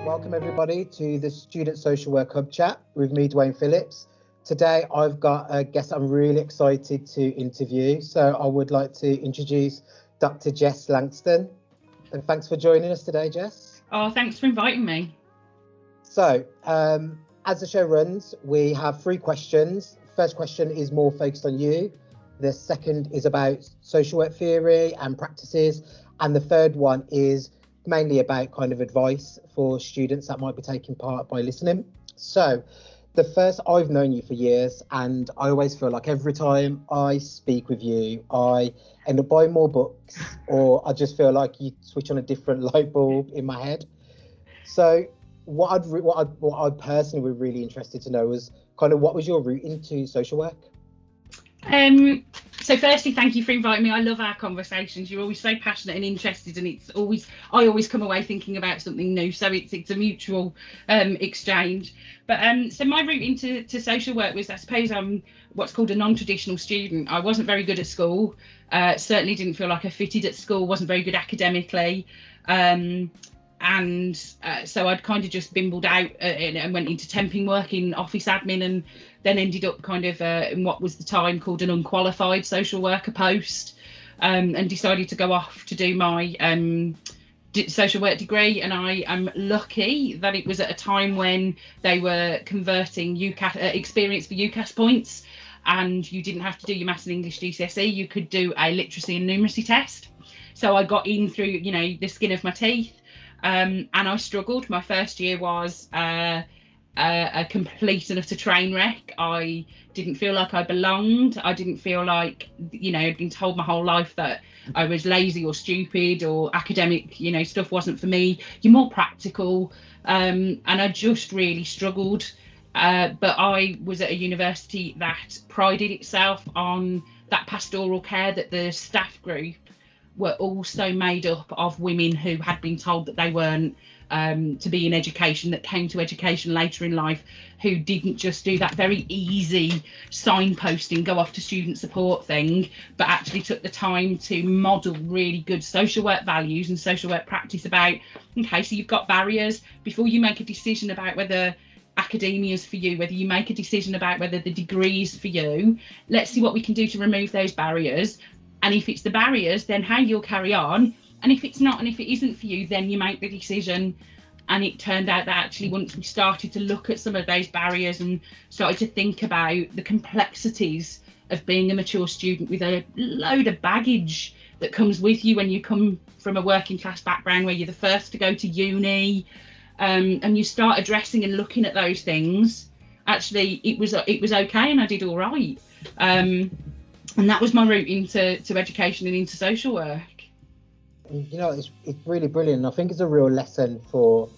Welcome everybody to the Student Social Work Hub chat with me, Duane Phillips. Today I've got a guest I'm really excited to interview. So I would like to introduce Dr Jess Langston. And thanks for joining us today, Jess. Oh, thanks for inviting me. So as the show runs, we have 3 questions. First question is more focused on you. The second is about social work theory and practices. And the third one is mainly about kind of advice for students that might be taking part by listening. So the first, I've known you for years, and I always feel like every time I speak with you, I end up buying more books, or I just feel like you switch on a different light bulb in my head. So what I'd personally be really interested to know was kind of what was your route into social work? So firstly, thank you for inviting me. I love our conversations. You're always so passionate and interested, and I always come away thinking about something new. So it's a mutual exchange. But so my route into social work was, I suppose, I'm what's called a non-traditional student. I wasn't very good at school. Certainly didn't feel like I fitted at school. Wasn't very good academically. So I'd kind of just bimbled out and went into temping work in office admin, and then ended up kind of in what was the time called an unqualified social worker post, and decided to go off to do my social work degree. And I am lucky that it was at a time when they were converting UCAS experience for UCAS points, and you didn't have to do your maths and English GCSE. You could do a literacy and numeracy test. So I got in through, the skin of my teeth. And I struggled. My first year was a complete and utter train wreck. I didn't feel like I belonged. I didn't feel like, I'd been told my whole life that I was lazy or stupid, or academic, stuff wasn't for me. You're more practical. And I just really struggled. But I was at a university that prided itself on that pastoral care, that the staff group were also made up of women who had been told that they weren't to be in education, that came to education later in life, who didn't just do that very easy signposting, go off to student support thing, but actually took the time to model really good social work values and social work practice about, okay, so you've got barriers. Before you make a decision about whether academia is for you, whether you make a decision about whether the degree is for you, let's see what we can do to remove those barriers. And if it's the barriers, then how you'll carry on. And if it's not, and if it isn't for you, then you make the decision. And it turned out that actually once we started to look at some of those barriers and started to think about the complexities of being a mature student with a load of baggage that comes with you when you come from a working class background, where you're the first to go to uni, and you start addressing and looking at those things, actually it was okay, and I did all right. And that was my route into education and into social work. It's really brilliant. I think it's a real lesson for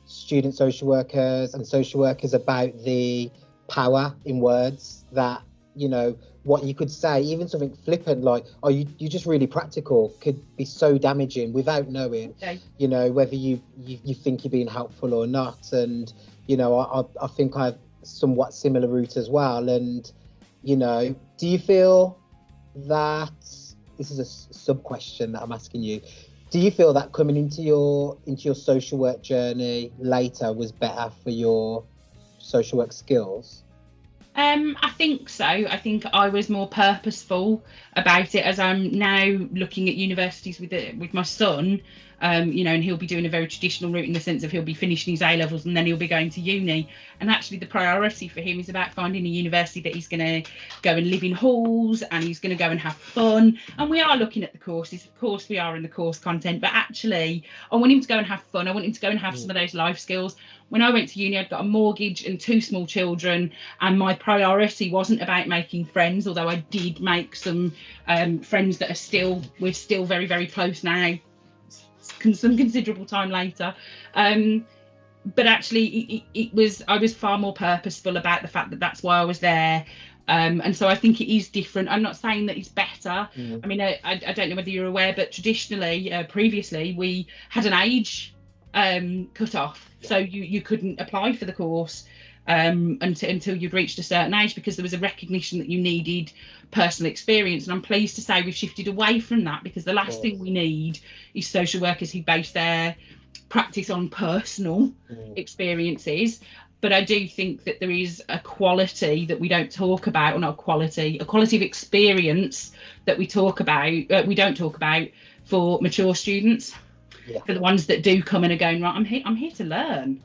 student social workers and social workers about the power in words, that, what you could say, even something flippant like, oh, you're just really practical, could be so damaging without knowing, okay, whether you think you're being helpful or not. And, I think I have somewhat similar route as well. And, do you feel that, this is a sub question that I'm asking you, do you feel that coming into your social work journey later was better for your social work skills? I think so. I think I was more purposeful about it, as I'm now looking at universities with my son, and he'll be doing a very traditional route in the sense of he'll be finishing his A-levels and then he'll be going to uni. And actually the priority for him is about finding a university that he's going to go and live in halls, and he's going to go and have fun. And we are looking at the courses, of course we are, in the course content, but actually I want him to go and have fun. I want him to go and have some of those life skills. When I went to uni, I'd got a mortgage and 2 small children, and my priority wasn't about making friends, although I did make some friends that we're still very, very close now, some considerable time later. But actually I was far more purposeful about the fact that that's why I was there. And so I think it is different. I'm not saying that it's better. I mean, I don't know whether you're aware, but traditionally, previously, we had an age cut off, so you couldn't apply for the course until you'd reached a certain age, because there was a recognition that you needed personal experience. And I'm pleased to say we've shifted away from that, because the last thing we need is social workers who base their practice on personal experiences. But I do think that there is a quality that we don't talk about, or not a quality of experience that we don't talk about for mature students. For the ones that do come and are going, right, I'm here to learn.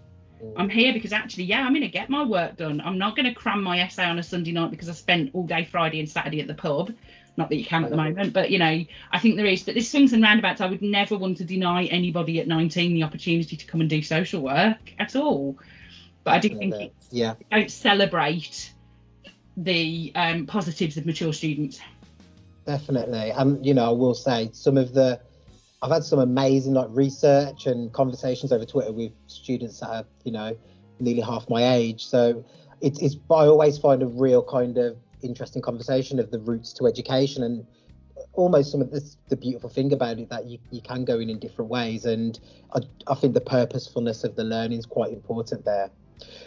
I'm here because actually, I'm going to get my work done. I'm not going to cram my essay on a Sunday night because I spent all day Friday and Saturday at the pub. Not that you can at the moment, but I think there is. But there's swings and roundabouts. I would never want to deny anybody at 19 the opportunity to come and do social work at all. But I do think don't celebrate the positives of mature students. Definitely. And I will say I've had some amazing research and conversations over Twitter with students that are, nearly half my age. So I always find a real kind of interesting conversation of the routes to education, and almost some of the beautiful thing about it that you can go in different ways. And I think the purposefulness of the learning is quite important there.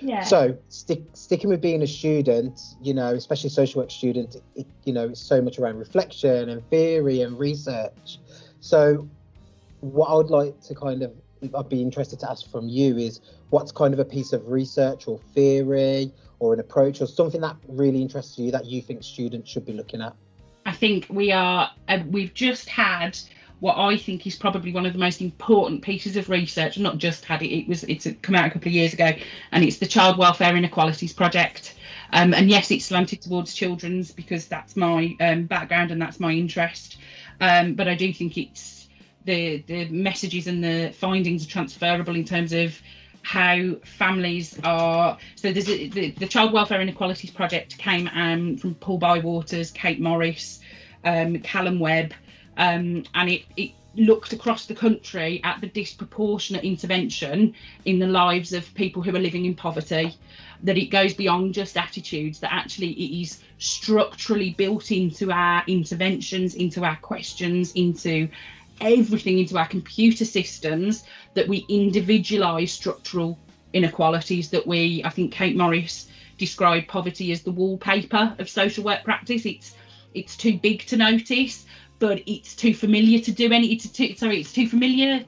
Yeah. So sticking with being a student, especially a social work student, it's so much around reflection and theory and research. So what I would like to I'd be interested to ask from you is, what's kind of a piece of research or theory or an approach or something that really interests you that you think students should be looking at? I think we've just had what I think is probably one of the most important pieces of research. Not just had it's come out a couple of years ago, and it's the Child Welfare Inequalities Project. And yes, it's slanted towards children's because that's my background and that's my interest. But I do think it's the messages and the findings are transferable in terms of how families are. So there's the Child Welfare Inequalities Project came from Paul Bywaters, Kate Morris, Callum Webb, and it looked across the country at the disproportionate intervention in the lives of people who are living in poverty, that it goes beyond just attitudes, that actually it is structurally built into our interventions, into our questions, into everything, into our computer systems, that we individualise structural inequalities, that I think Kate Morris described poverty as the wallpaper of social work practice. It's too big to notice, but it's too familiar to do it's too familiar.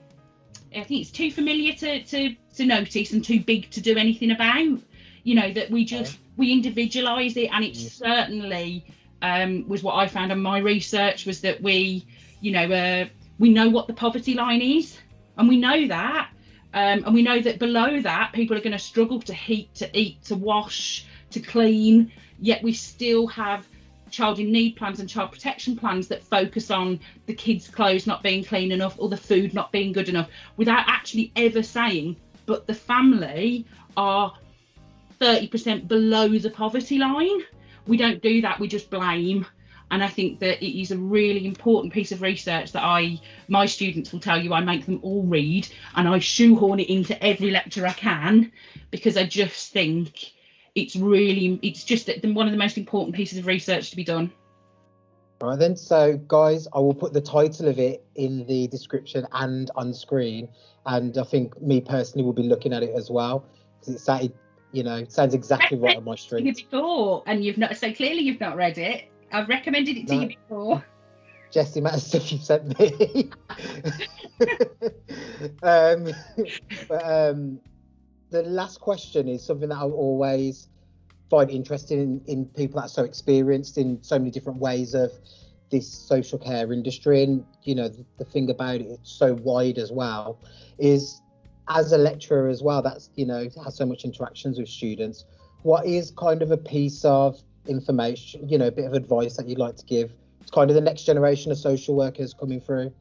I think it's too familiar to notice and too big to do anything about. That we individualise it, and it certainly was what I found in my research, was that we know what the poverty line is, and we know that, and we know that below that people are going to struggle to heat, to eat, to wash, to clean, yet we still have child in need plans and child protection plans that focus on the kids' clothes not being clean enough or the food not being good enough, without actually ever saying, but the family are 30% below the poverty line. We don't do that, we just blame. And I think that it is a really important piece of research that my students will tell you I make them all read, and I shoehorn it into every lecture I can, because I just think it's just one of the most important pieces of research to be done. All right then, so guys, I will put the title of it in the description and on screen, and I think me personally will be looking at it as well, because it sounds exactly right on my street. Before, and you've not read it. I've recommended it to you before. Jess, the amount of stuff you've sent me. The last question is something that I always find interesting in people that are so experienced in so many different ways of this social care industry. And, the thing about it, it's so wide as well, is as a lecturer as well, that's, has so much interactions with students. What is kind of a piece of information, a bit of advice that you'd like to give? It's kind of the next generation of social workers coming through.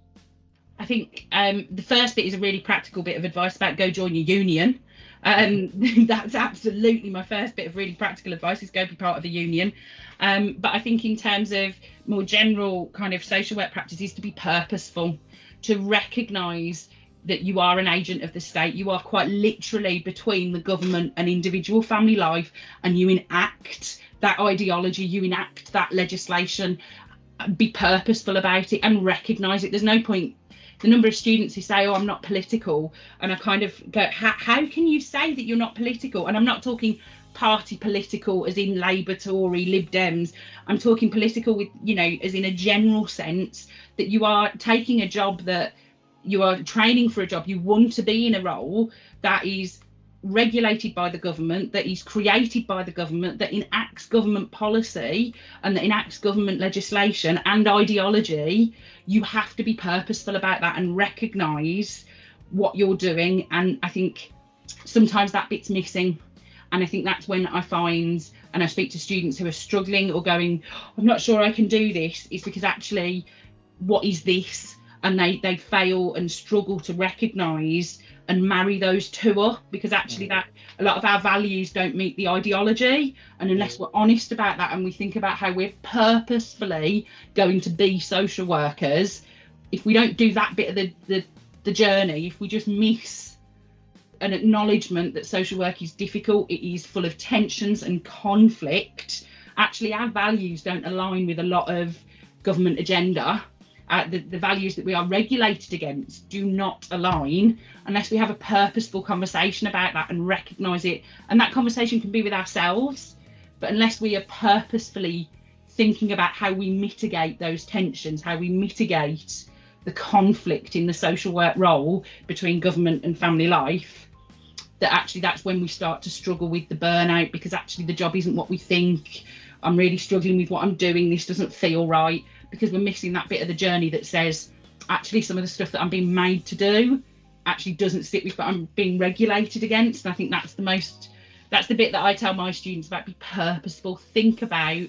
I think the first bit is a really practical bit of advice about go join your union. That's absolutely my first bit of really practical advice, is go be part of a union. But I think in terms of more general kind of social work practices, to be purposeful, to recognise that you are an agent of the state. You are quite literally between the government and individual family life, and you enact that ideology, you enact that legislation. Be purposeful about it and recognise it. There's no point. The number of students who say, I'm not political, and I kind of go, how can you say that you're not political? And I'm not talking party political as in Labour, Tory, Lib Dems. I'm talking political with, as in a general sense, that you are taking a job that you are training for a job, you want to be in a role that is regulated by the government, that is created by the government, that enacts government policy and that enacts government legislation and ideology, you have to be purposeful about that and recognise what you're doing. And I think sometimes that bit's missing. And I think that's when I find, and I speak to students who are struggling or going, I'm not sure I can do this, is because actually, what is this? And they fail and struggle to recognise and marry those two up, because actually that a lot of our values don't meet the ideology. And unless we're honest about that and we think about how we're purposefully going to be social workers, if we don't do that bit of the journey, if we just miss an acknowledgement that social work is difficult, it is full of tensions and conflict, actually our values don't align with a lot of government agenda. The values that we are regulated against do not align unless we have a purposeful conversation about that and recognise it. And that conversation can be with ourselves, but unless we are purposefully thinking about how we mitigate those tensions, how we mitigate the conflict in the social work role between government and family life, that actually that's when we start to struggle with the burnout, because actually the job isn't what we think. I'm really struggling with what I'm doing. This doesn't feel right, because we're missing that bit of the journey that says, actually, some of the stuff that I'm being made to do actually doesn't sit with what I'm being regulated against. And I think that's the bit that I tell my students about: be purposeful, think about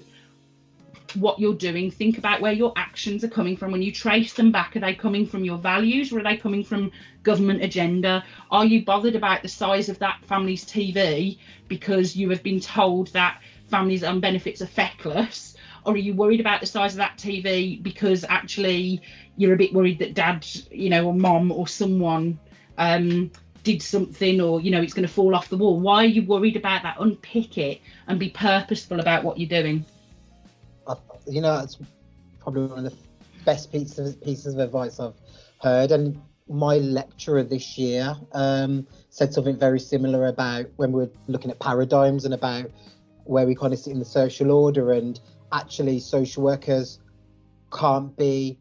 what you're doing, think about where your actions are coming from. When you trace them back, are they coming from your values, or are they coming from government agenda? Are you bothered about the size of that family's TV because you have been told that families on benefits are feckless? Or are you worried about the size of that TV because actually you're a bit worried that dad, or mom or someone did something, or, it's going to fall off the wall? Why are you worried about that? Unpick it and be purposeful about what you're doing. It's probably one of the best pieces of advice I've heard. And my lecturer this year said something very similar about when we were looking at paradigms and about where we kind of sit in the social order. And actually social workers can't be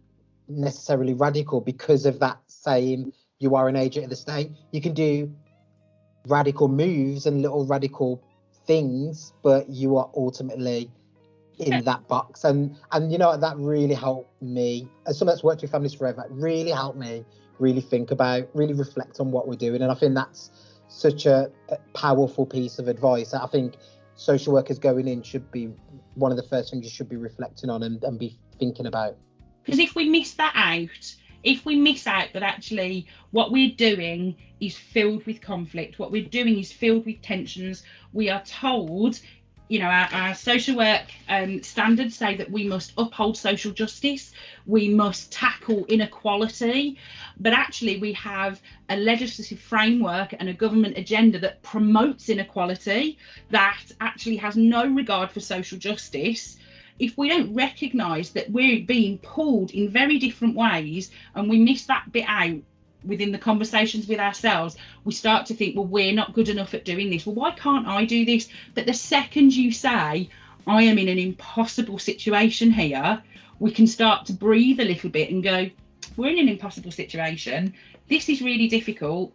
necessarily radical because of that saying, you are an agent of the state. You can do radical moves and little radical things, but you are ultimately in that box. And that really helped me, as someone that's worked with families forever, it really helped me really think about, really reflect on what we're doing. And I think that's such a powerful piece of advice. I think social workers going in should be one of the first things you should be reflecting on and be thinking about. Because if we miss that out, if we miss out that actually what we're doing is filled with conflict, what we're doing is filled with tensions, we are told, our social work standards say that we must uphold social justice, we must tackle inequality, but actually we have a legislative framework and a government agenda that promotes inequality, that actually has no regard for social justice. If we don't recognise that we're being pulled in very different ways and we miss that bit out within the conversations with ourselves, we start to think, well, we're not good enough at doing this. Well, why can't I do this? But the second you say, I am in an impossible situation here, we can start to breathe a little bit and go, we're in an impossible situation. This is really difficult.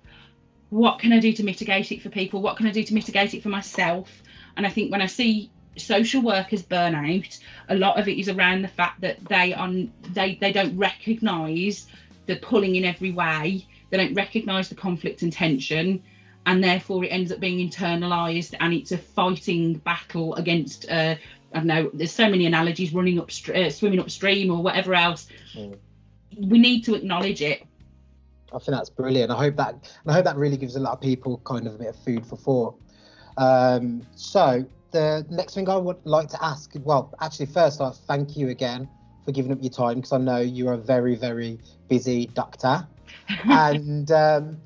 What can I do to mitigate it for people? What can I do to mitigate it for myself? And I think when I see social workers burn out, a lot of it is around the fact that they don't recognise the pulling in every way, they don't recognise the conflict and tension, and therefore it ends up being internalised, and it's a fighting battle against I don't know, there's so many analogies, swimming upstream or whatever else. We need to acknowledge it. I think that's brilliant. I hope that really gives a lot of people kind of a bit of food for thought. So the next thing I would like to ask, well, actually first off, thank you again for giving up your time, because I know you're a very, very busy doctor. And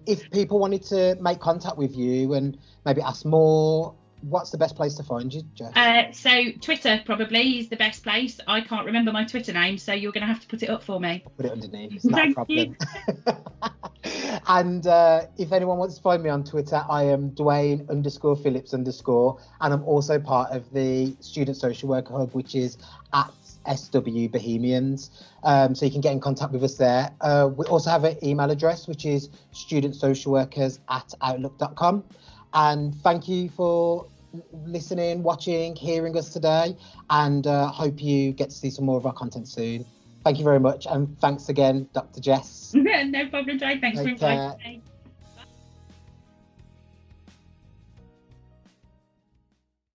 if people wanted to make contact with you and maybe ask more, what's the best place to find you, Jess? So Twitter probably is the best place. I can't remember my Twitter name, so you're going to have to put it up for me. I'll put it underneath. It's not a problem. And if anyone wants to find me on Twitter, I am Duane_Phillips_, and I'm also part of the Student Social Worker Hub, which is at SW Bohemians. So you can get in contact with us there. We also have an email address, which is studentsocialworkers@outlook.com. And thank you for listening, watching, hearing us today, and hope you get to see some more of our content soon. Thank you very much, and thanks again, Dr. Jess. No problem, Jay. Thanks for Take care. inviting me.